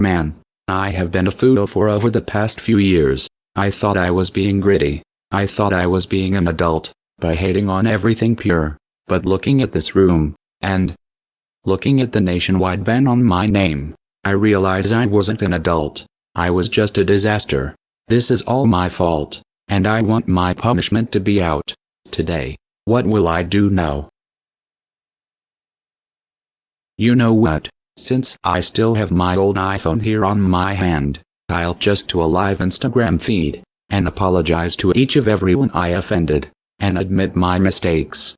Man, I have been a fool for over the past few years. I thought I was being gritty. I thought I was being an adult, by hating on everything pure. But looking at this room, and looking at the nationwide ban on my name, I realize I wasn't an adult. I was just a disaster. This is all my fault, and I want my punishment to be out today. What will I do now? You know what? Since I still have my old iPhone here on my hand, I'll just do a live Instagram feed, and apologize to each of everyone I offended, and admit my mistakes.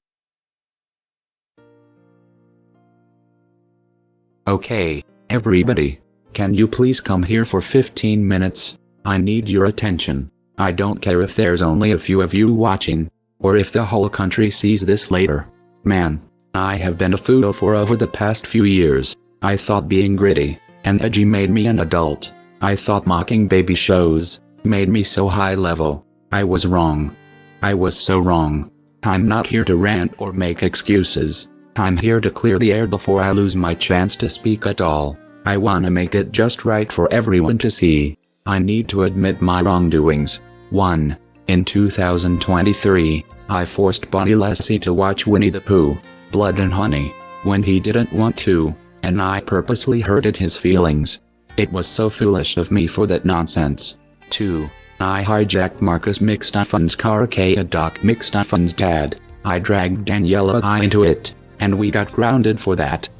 Okay, everybody, can you please come here for 15 minutes? I need your attention. I don't care if there's only a few of you watching, or if the whole country sees this later. Man, I have been a fool for over the past few years. I thought being gritty and edgy made me an adult. I thought mocking baby shows made me so high level. I was wrong. I was so wrong. I'm not here to rant or make excuses. I'm here to clear the air before I lose my chance to speak at all. I wanna make it just right for everyone to see. I need to admit my wrongdoings. 1. In 2023, I forced Bonnie Lassie to watch Winnie the Pooh, Blood and Honey, when he didn't want to, and I purposely hurted his feelings. It was so foolish of me for that nonsense. 2. I hijacked Marcus McStuffin's car, aka Doc McStuffin's dad. I dragged Daniela into it, and we got grounded for that.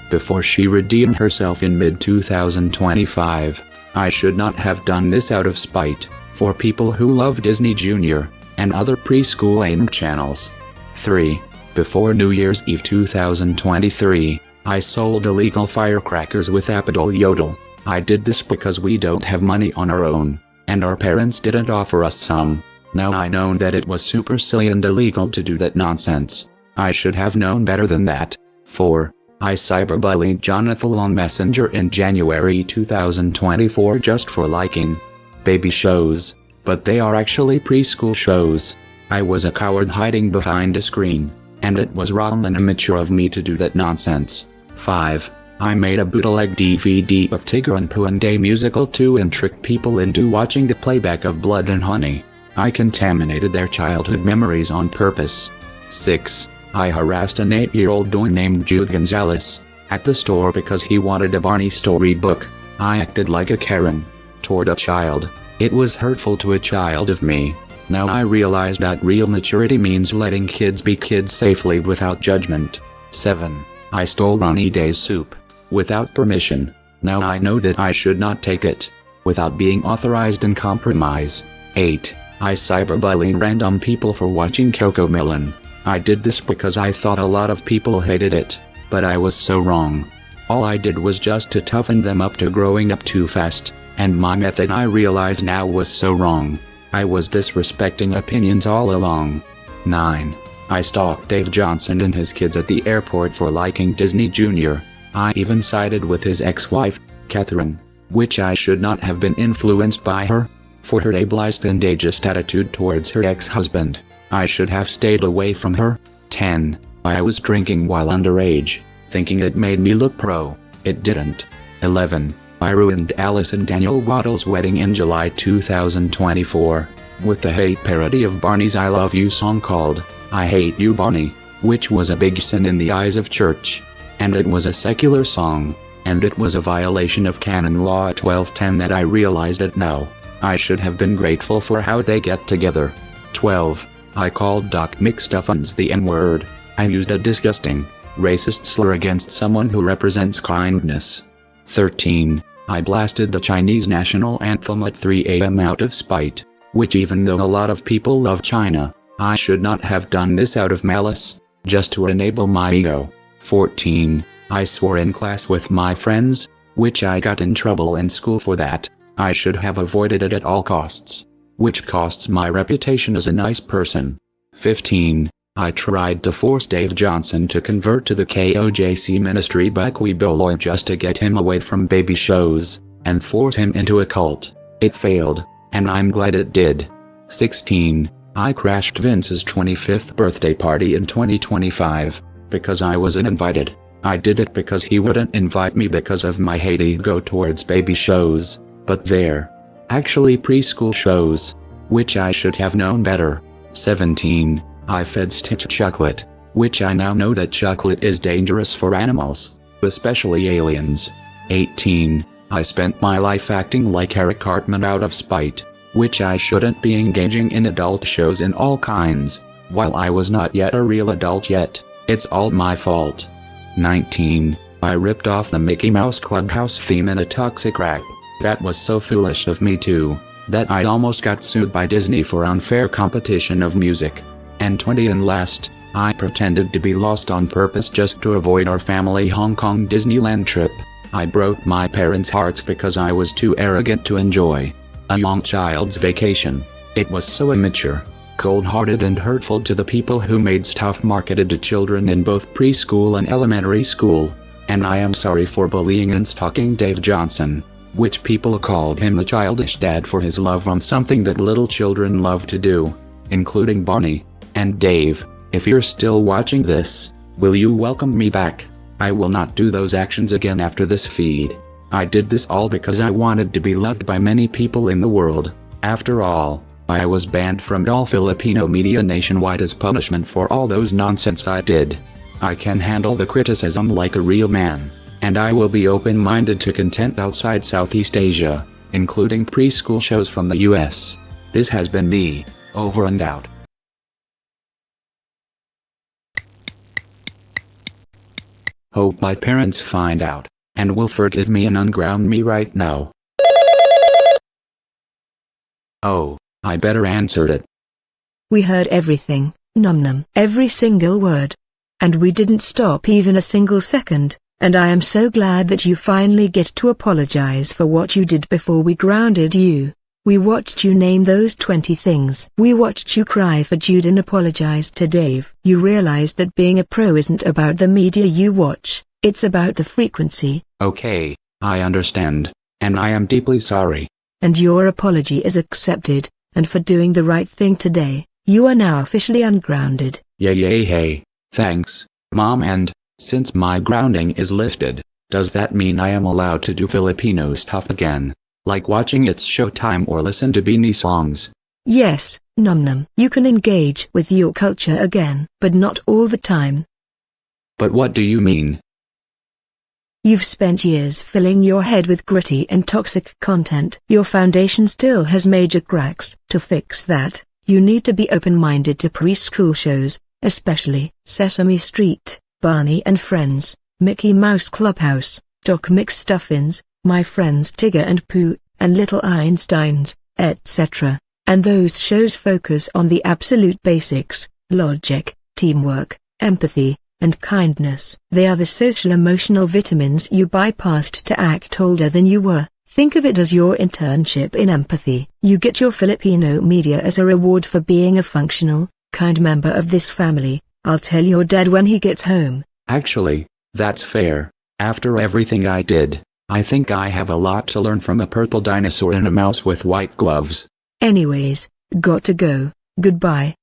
Before she redeemed herself in mid-2025, I should not have done this out of spite, for people who love Disney Junior, and other preschool-aimed channels. 3. Before New Year's Eve 2023, I sold illegal firecrackers with Apidol Yodel. I did this because we don't have money on our own, and our parents didn't offer us some. Now I know that it was super silly and illegal to do that nonsense. I should have known better than that. 4. I cyberbullied Jonathan on Messenger in January 2024 just for liking baby shows, but they are actually preschool shows. I was a coward hiding behind a screen, and it was wrong and immature of me to do that nonsense. 5. I made a bootleg DVD of Tigger and Pooh and Day Musical 2 and tricked people into watching the playback of Blood and Honey. I contaminated their childhood memories on purpose. 6. I harassed an 8-year-old boy named Jude Gonzalez at the store because he wanted a Barney storybook. I acted like a Karen toward a child. It was hurtful to a child of me. Now I realize that real maturity means letting kids be kids safely without judgment. 7. I stole Ronnie Day's soup without permission. Now I know that I should not take it without being authorized and compromise. 8. I cyberbullied random people for watching Cocomelon. I did this because I thought a lot of people hated it, but I was so wrong. All I did was just to toughen them up to growing up too fast, and my method I realize now was so wrong. I was disrespecting opinions all along. 9. I stalked Dave Johnson and his kids at the airport for liking Disney Junior. I even sided with his ex-wife, Catherine, which I should not have been influenced by her, for her ableist and ageist attitude towards her ex-husband. I should have stayed away from her. 10. I was drinking while underage, thinking it made me look pro. It didn't. 11. I ruined Alice and Daniel Waddle's wedding in July 2024, with the hate parody of Barney's I Love You song called I Hate You Barney, which was a big sin in the eyes of church. And it was a secular song, and it was a violation of canon law 1210 that I realized it now. I should have been grateful for how they get together. 12. I called Doc McStuffins the N-word. I used a disgusting, racist slur against someone who represents kindness. 13. I blasted the Chinese national anthem at 3 a.m. out of spite, which even though a lot of people love China, I should not have done this out of malice, just to enable my ego. 14. I swore in class with my friends, which I got in trouble in school for that. I should have avoided it at all costs, which costs my reputation as a nice person. 15. I tried to force Dave Johnson to convert to the KOJC ministry by Quiboloy just to get him away from baby shows, and force him into a cult. It failed, and I'm glad it did. 16. I crashed Vince's 25th birthday party in 2025, because I was uninvited. I did it because he wouldn't invite me because of my hate ego towards baby shows, but they're actually preschool shows, which I should have known better. 17. I fed Stitch chocolate, which I now know that chocolate is dangerous for animals, especially aliens. 18. I spent my life acting like Eric Cartman out of spite, which I shouldn't be engaging in adult shows in all kinds, while I was not yet a real adult yet. It's all my fault. 19. I ripped off the Mickey Mouse Clubhouse theme in a toxic rap. That was so foolish of me too, that I almost got sued by Disney for unfair competition of music. And 20 and last, I pretended to be lost on purpose just to avoid our family Hong Kong Disneyland trip. I broke my parents' hearts because I was too arrogant to enjoy a young child's vacation. It was so immature, cold-hearted and hurtful to the people who made stuff marketed to children in both preschool and elementary school. And I am sorry for bullying and stalking Dave Johnson, which people called him the childish dad for his love on something that little children love to do, including Barney. And Dave, if you're still watching this, will you welcome me back? I will not do those actions again after this feed. I did this all because I wanted to be loved by many people in the world. After all, I was banned from all Filipino media nationwide as punishment for all those nonsense I did. I can handle the criticism like a real man, and I will be open-minded to content outside Southeast Asia, including preschool shows from the US. This has been me, over and out. Hope my parents find out, and will forgive me and unground me right now. Oh, I better answer it. We heard everything, Nomnom, every single word. And we didn't stop even a single second, and I am so glad that you finally get to apologize for what you did before we grounded you. We watched you name those 20 things. We watched you cry for Jude and apologize to Dave. You realized that being a pro isn't about the media you watch, it's about the frequency. Okay, I understand, and I am deeply sorry. And your apology is accepted, and for doing the right thing today, you are now officially ungrounded. Yay, hey, thanks, Mom. And since my grounding is lifted, does that mean I am allowed to do Filipino stuff again? Like watching It's Showtime or listen to Beanie songs? Yes, Nomnom. You can engage with your culture again, but not all the time. But what do you mean? You've spent years filling your head with gritty and toxic content. Your foundation still has major cracks. To fix that, you need to be open-minded to preschool shows, especially Sesame Street, Barney and Friends, Mickey Mouse Clubhouse, Doc McStuffins, My Friends Tigger and Pooh, and Little Einsteins, etc. And those shows focus on the absolute basics: logic, teamwork, empathy, and kindness. They are the social-emotional vitamins you bypassed to act older than you were. Think of it as your internship in empathy. You get your Filipino media as a reward for being a functional, kind member of this family. I'll tell your dad when he gets home. Actually, that's fair. After everything I did, I think I have a lot to learn from a purple dinosaur and a mouse with white gloves. Anyways, got to go. Goodbye.